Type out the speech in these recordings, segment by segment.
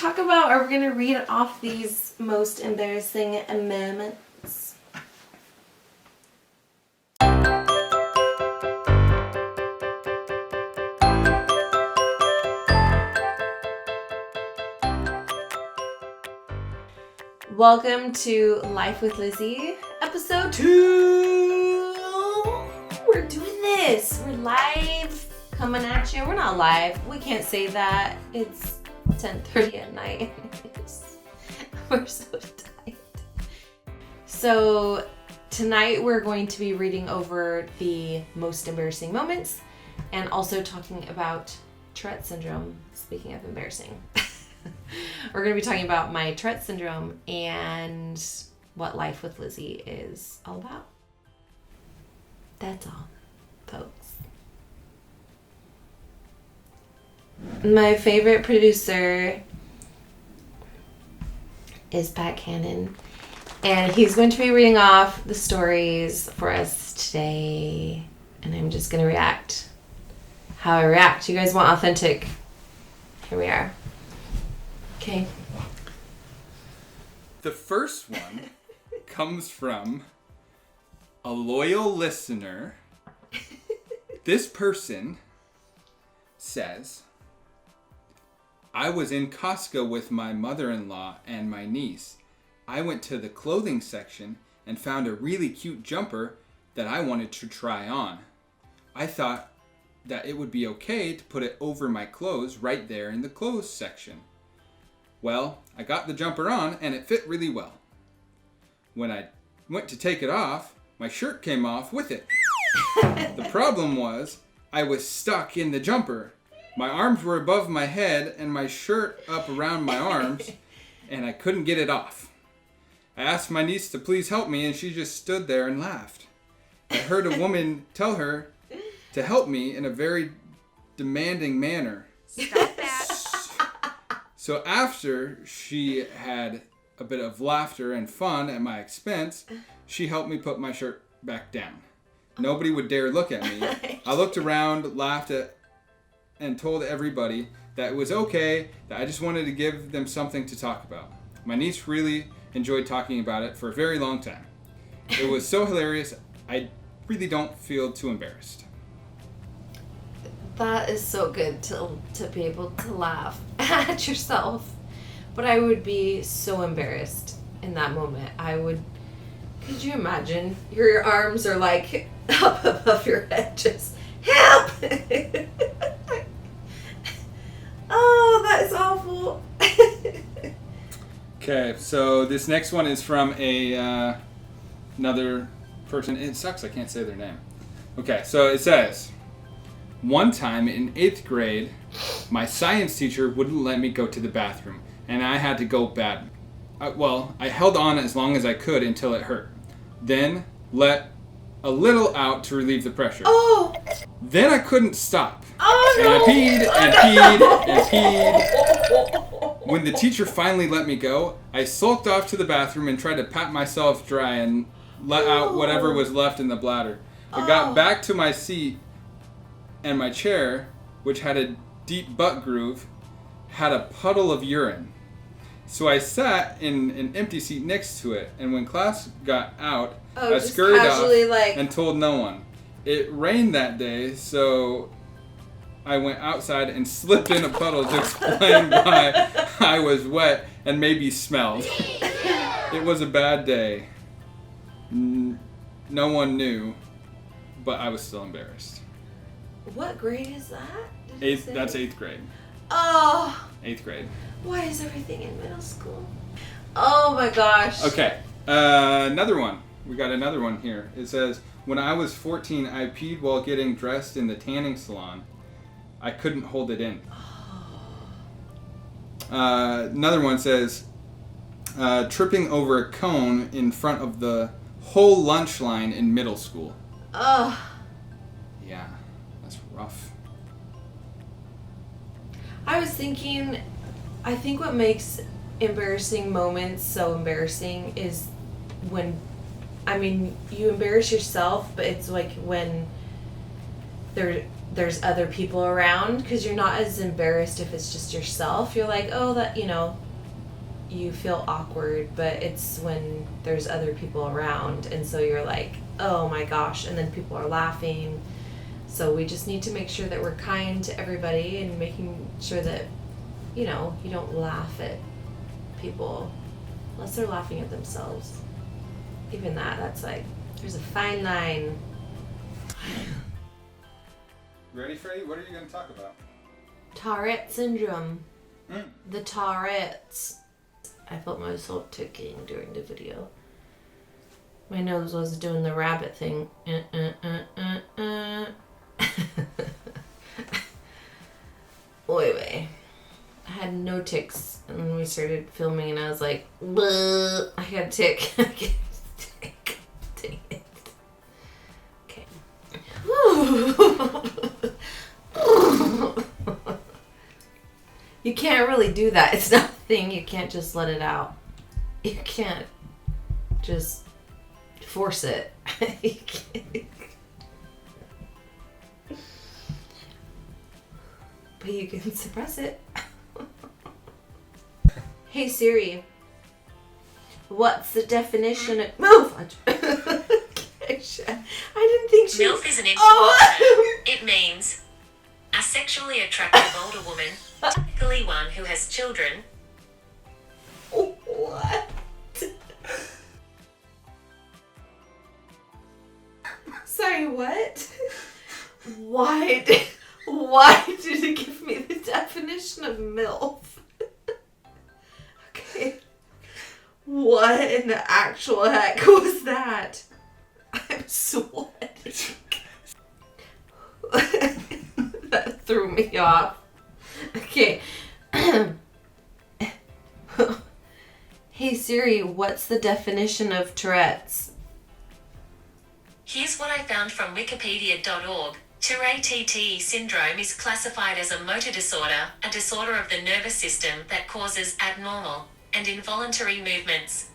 talk about, or we're going to read off these most embarrassing moments. Welcome to Life with Lizzie, episode 2. We're doing this. We're live, coming at you. We're not live. We can't say that. It's 10:30 at night. We're so tired. So tonight we're going to be reading over the most embarrassing moments and also talking about Tourette's syndrome. Speaking of embarrassing. We're going to be talking about my Tourette's syndrome and what Life with Lizzie is all about. That's all, folks. My favorite producer is Pat Cannon, and he's going to be reading off the stories for us today, and I'm just going to react how I react. You guys want authentic? Here we are. Okay. The first one comes from a loyal listener. This person says, I was in Costco with my mother-in-law and my niece. I went to the clothing section and found a really cute jumper that I wanted to try on. I thought that it would be okay to put it over my clothes right there in the clothes section. Well, I got the jumper on and it fit really well. When I went to take it off, my shirt came off with it. The problem was, I was stuck in the jumper. My arms were above my head and my shirt up around my arms, and I couldn't get it off. I asked my niece to please help me, and she just stood there and laughed. I heard a woman tell her to help me in a very demanding manner. Stop that. So after she had a bit of laughter and fun at my expense, she helped me put my shirt back down. Nobody would dare look at me. I looked around, laughed at, and told everybody that it was okay, that I just wanted to give them something to talk about. My niece really enjoyed talking about it for a very long time. It was so hilarious, I really don't feel too embarrassed. That is so good to be able to laugh at yourself. But I would be so embarrassed in that moment. Could you imagine? Your arms are like up above your head, just help! Oh, that is awful. Okay, so this next one is from another person. It sucks, I can't say their name. Okay, so it says, one time in 8th grade, my science teacher wouldn't let me go to the bathroom, and I had to go bad. I held on as long as I could until it hurt. Then let a little out to relieve the pressure. Oh! Then I couldn't stop. Oh and no! I peed and peed and peed. When the teacher finally let me go, I sulked off to the bathroom and tried to pat myself dry and let out whatever was left in the bladder. I got back to my seat, and my chair, which had a deep butt groove, had a puddle of urine. So I sat in an empty seat next to it, and when class got out, I scurried off and told no one. It rained that day, so I went outside and slipped in a puddle to explain why I was wet and maybe smelled. It was a bad day. No one knew, but I was still embarrassed. What grade is that? That's 8th grade. Oh! 8th grade. Why is everything in middle school? Oh my gosh. Okay, another one. We got another one here. It says, when I was 14, I peed while getting dressed in the tanning salon. I couldn't hold it in. Another one says, tripping over a cone in front of the whole lunch line in middle school. Oh. Yeah, that's rough. I was thinking, I think what makes embarrassing moments so embarrassing is when, I mean, you embarrass yourself, but it's like when there's other people around, because you're not as embarrassed if it's just yourself. You're like, oh, that, you feel awkward, but it's when there's other people around, and so you're like, oh my gosh, and then people are laughing. So we just need to make sure that we're kind to everybody and making sure that, you don't laugh at people unless they're laughing at themselves. Even that's like, there's a fine line. Ready, Freddie? What are you going to talk about? Tourettes syndrome. The Tourettes. I felt myself ticking during the video. My nose was doing the rabbit thing. Wait. I had no ticks, and then we started filming, and I was like, bleh, I got a tick. I got a tick. Dang it. Okay. You can't really do that. It's not a thing. You can't just let it out. You can't just force it. You can't. But you can suppress it. Hey Siri, what's the definition of move? I didn't think she. MILF is an empty It means a sexually attractive older woman, typically one who has children. What? Sorry, what? Why did it give me the definition of MILF? Okay. What in the actual heck was that? I'm sweating. That threw me off. Okay. Hey Siri, what's the definition of Tourette's? Here's what I found from wikipedia.org. Tourette syndrome is classified as a motor disorder, a disorder of the nervous system that causes abnormal and involuntary movements.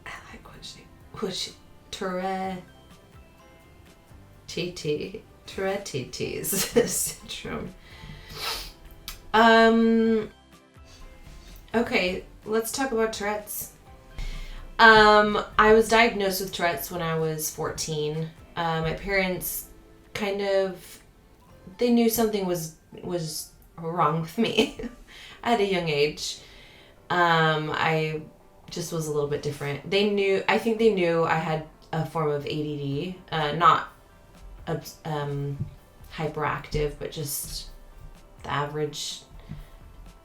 I like what she Tourette's syndrome. Okay, let's talk about Tourette's. I was diagnosed with Tourette's when I was 14. My parents they knew something was wrong with me at a young age. I just was a little bit different. I think they knew I had a form of ADD, not hyperactive, but just the average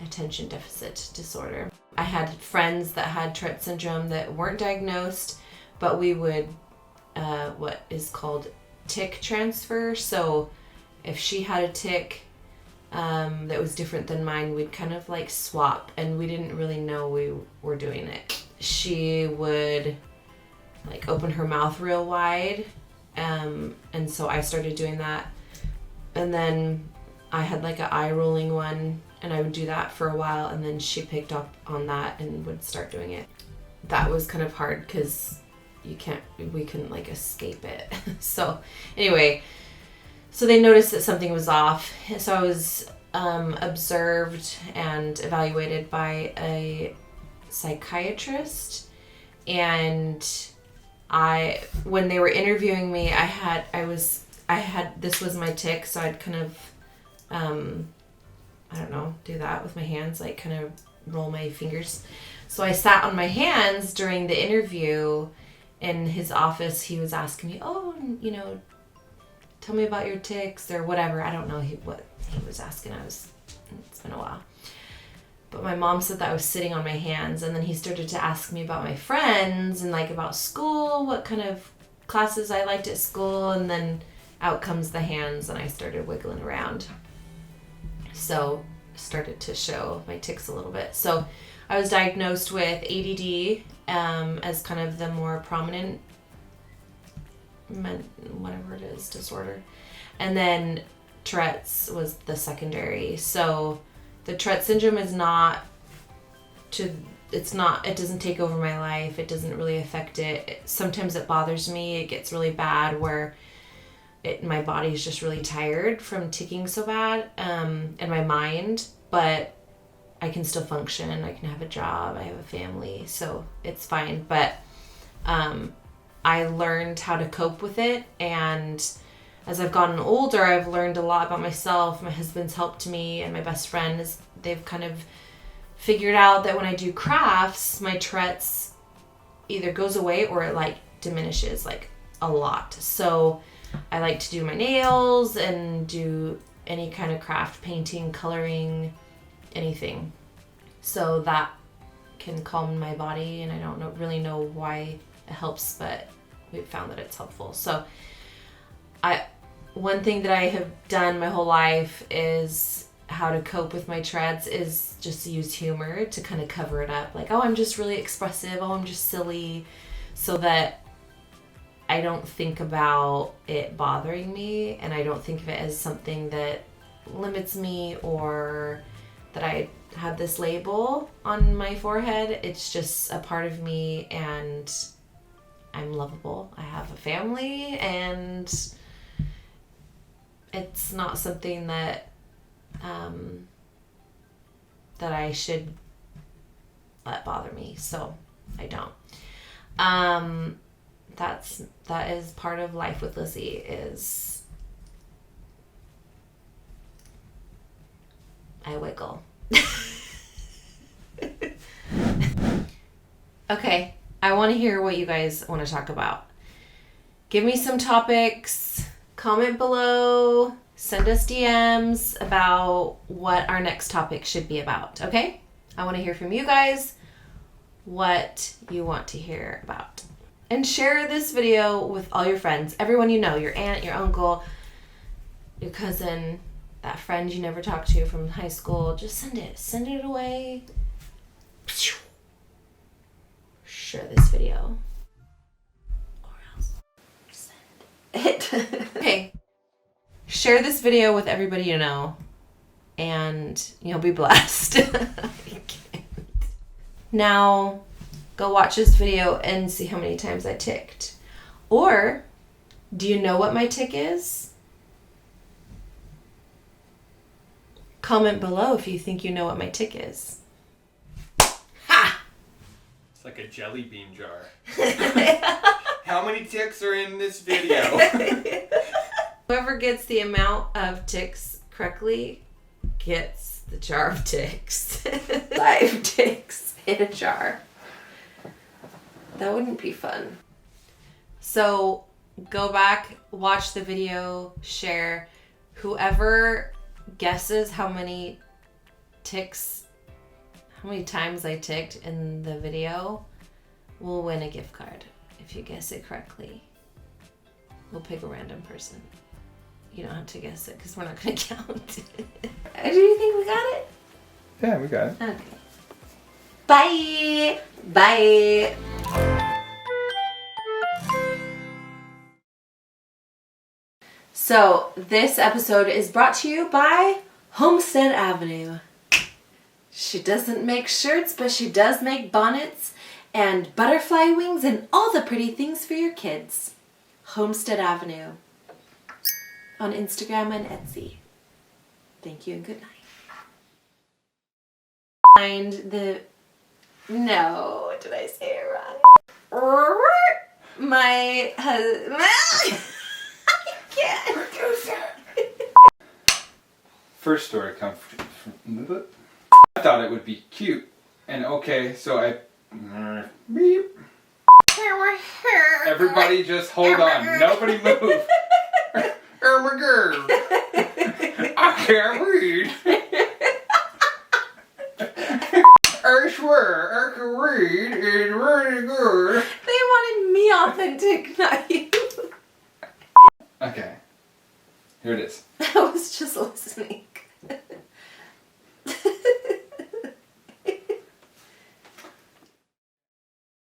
attention deficit disorder. I had friends that had Tourette's syndrome that weren't diagnosed, but we would what is called tick transfer. So if she had a tick that was different than mine, we'd kind of like swap, and we didn't really know we were doing it. She would like open her mouth real wide, and so I started doing that, and then I had like an eye rolling one, and I would do that for a while, and then she picked up on that and would start doing it. That was kind of hard because we couldn't like escape it. So anyway, so they noticed that something was off. So I was observed and evaluated by a psychiatrist, and when they were interviewing me, this was my tick, so I'd kind of I don't know, do that with my hands, like kind of roll my fingers. So I sat on my hands during the interview in his office. He was asking me, tell me about your ticks or whatever. I don't know what he was asking. It's been a while. But my mom said that I was sitting on my hands, and then he started to ask me about my friends and like about school, what kind of classes I liked at school, and then out comes the hands, and I started wiggling around. So started to show my tics a little bit. So I was diagnosed with ADD as kind of the more prominent whatever it is disorder, and then Tourette's was the secondary. So the Tourette's syndrome it doesn't take over my life. It doesn't really affect it. Sometimes it bothers me. It gets really bad where my body's just really tired from ticking so bad, and my mind, but I can still function. I can have a job. I have a family, so it's fine. But I learned how to cope with it, and as I've gotten older, I've learned a lot about myself. My husband's helped me, and my best friend they've kind of figured out that when I do crafts, my Tourette's either goes away or it like diminishes like a lot. So I like to do my nails and do any kind of craft, painting, coloring, anything. So that can calm my body, and I don't really know why it helps, but we've found that it's helpful. So one thing that I have done my whole life is how to cope with my Tourette's is just use humor to kind of cover it up. Like, oh, I'm just really expressive. Oh, I'm just silly, so that I don't think about it bothering me, and I don't think of it as something that limits me or that I have this label on my forehead. It's just a part of me, and I'm lovable. I have a family, and it's not something that that I should let bother me. So I don't. That is part of life with Lizzie, is I wiggle. Okay, I want to hear what you guys want to talk about. Give me some topics, comment below, send us DMs about what our next topic should be about, okay? I want to hear from you guys what you want to hear about. And share this video with all your friends, everyone you know, your aunt, your uncle, your cousin, that friend you never talked to from high school. Just send it away. Share this video, or else send it. Okay, share this video with everybody you know, and you'll be blessed. Now go watch this video and see how many times I ticked. Or do you know what my tick is? Comment below if you think you know what my tick is. Ha! It's like a jelly bean jar. How many ticks are in this video? Whoever gets the amount of ticks correctly gets the jar of ticks. 5 ticks in a jar. That wouldn't be fun. So go back, watch the video, share. Whoever guesses how many times I ticked in the video will win a gift card. If you guess it correctly, we'll pick a random person. You don't have to guess it because we're not going to count. Do you think we got it? Yeah, we got it. Okay. Bye! Bye! So, this episode is brought to you by Homestead Avenue. She doesn't make shirts, but she does make bonnets and butterfly wings and all the pretty things for your kids. Homestead Avenue. On Instagram and Etsy. Thank you and good night. Find the... No, did I say it wrong? My husband... I can't. First story comes from... I thought it would be cute. And okay, so I... Beep. Everybody just hold on. Nobody move. Oh my God. I can't read. I swear, I can read. It's really good. They wanted me authentic, not you. Okay. Here it is. I was just listening.